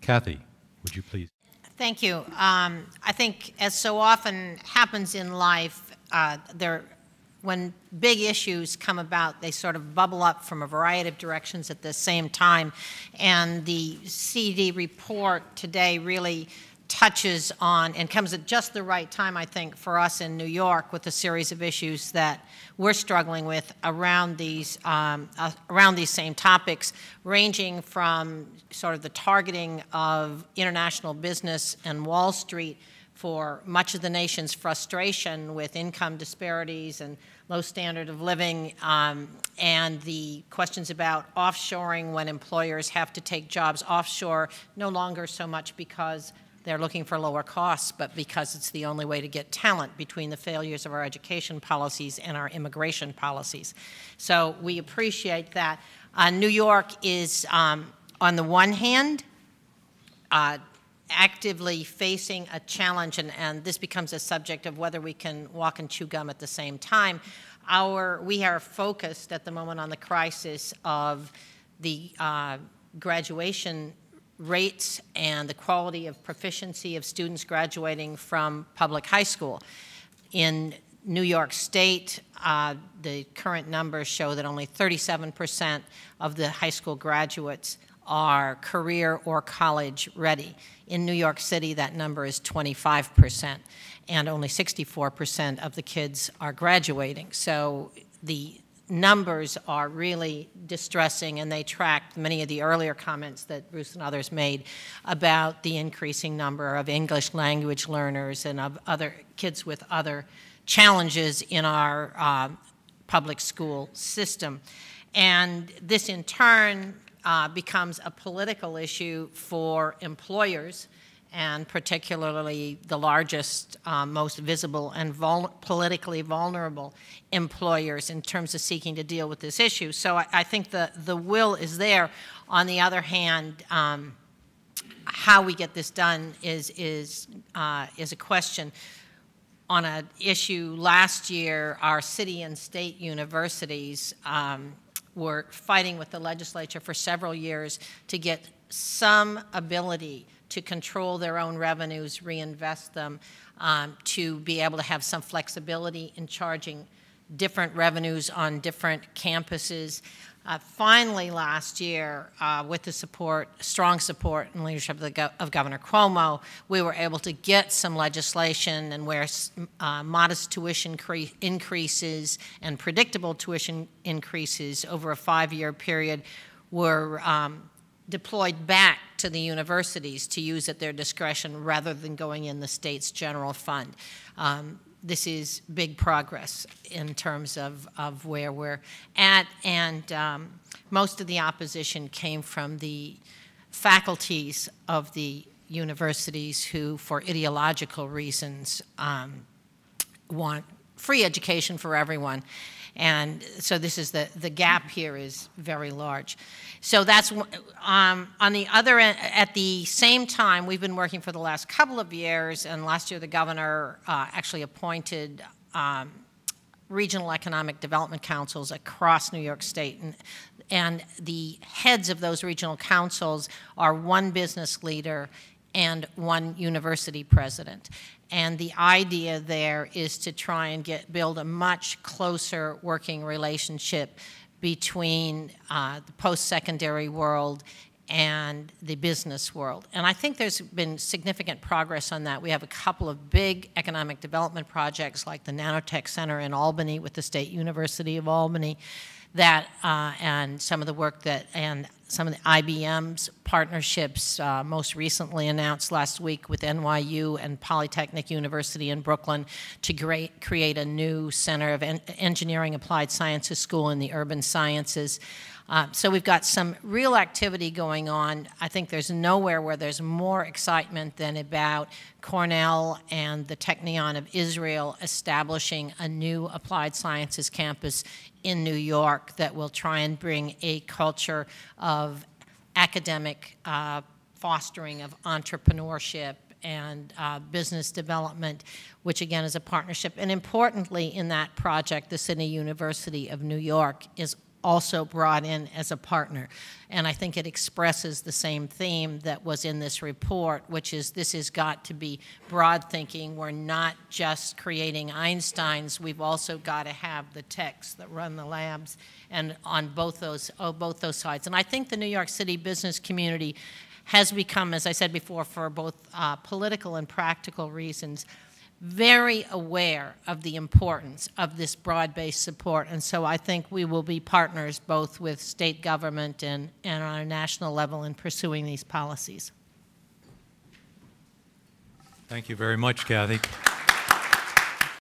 Kathy, would you please? Thank you. I think, as so often happens in life, when big issues come about, they sort of bubble up from a variety of directions at the same time. And the CD report today really touches on and comes at just the right time, I think, for us in New York with a series of issues that we're struggling with around these same topics, ranging from sort of the targeting of international business and Wall Street for much of the nation's frustration with income disparities and low standard of living, and the questions about offshoring when employers have to take jobs offshore, no longer so much because they're looking for lower costs, but because it's the only way to get talent, between the failures of our education policies and our immigration policies. So we appreciate that. New York is, on the one hand, actively facing a challenge, and this becomes a subject of whether we can walk and chew gum at the same time. We are focused at the moment on the crisis of the graduation rates and the quality of proficiency of students graduating from public high school. In New York State, the current numbers show that only 37% of the high school graduates are career or college ready. In New York City, that number is 25%, and only 64% of the kids are graduating. So the numbers are really distressing, and they track many of the earlier comments that Bruce and others made about the increasing number of English language learners and of other kids with other challenges in our public school system. And this, in turn, becomes a political issue for employers, and particularly the largest, most visible and politically vulnerable employers in terms of seeking to deal with this issue. So I think the will is there. On the other hand, how we get this done is a question. On an issue last year, our city and state universities were fighting with the legislature for several years to get some ability to control their own revenues, reinvest them, to be able to have some flexibility in charging different revenues on different campuses. Finally, last year, with the strong support and leadership of Governor Cuomo, we were able to get some legislation, and where modest tuition increases and predictable tuition increases over a 5-year period were deployed back to the universities to use at their discretion rather than going in the state's general fund. This is big progress in terms of where we're at, and most of the opposition came from the faculties of the universities who, for ideological reasons, want free education for everyone. And so this is the gap here is very large. So that's on the other end. At the same time, we've been working for the last couple of years, and last year the governor actually appointed regional economic development councils across New York State, and the heads of those regional councils are one business leader and one university president. And the idea there is to try and build a much closer working relationship between the post-secondary world and the business world. And I think there's been significant progress on that. We have a couple of big economic development projects like the Nanotech Center in Albany with the State University of Albany, and some of the work and some of the IBM's partnerships most recently announced last week with NYU and Polytechnic University in Brooklyn to create a new Center of Engineering Applied Sciences School in the urban sciences. So we've got some real activity going on. I think there's nowhere where there's more excitement than about Cornell and the Technion of Israel establishing a new applied sciences campus in New York that will try and bring a culture of academic fostering of entrepreneurship and business development, which again is a partnership. And importantly in that project, the Sydney University of New York is also brought in as a partner. And I think it expresses the same theme that was in this report, which is this has got to be broad thinking. We're not just creating Einsteins. We've also got to have the techs that run the labs, and on both those sides. And I think the New York City business community has become, as I said before, for both political and practical reasons, very aware of the importance of this broad-based support. And so I think we will be partners both with state government and on a national level in pursuing these policies. Thank you very much, Kathy.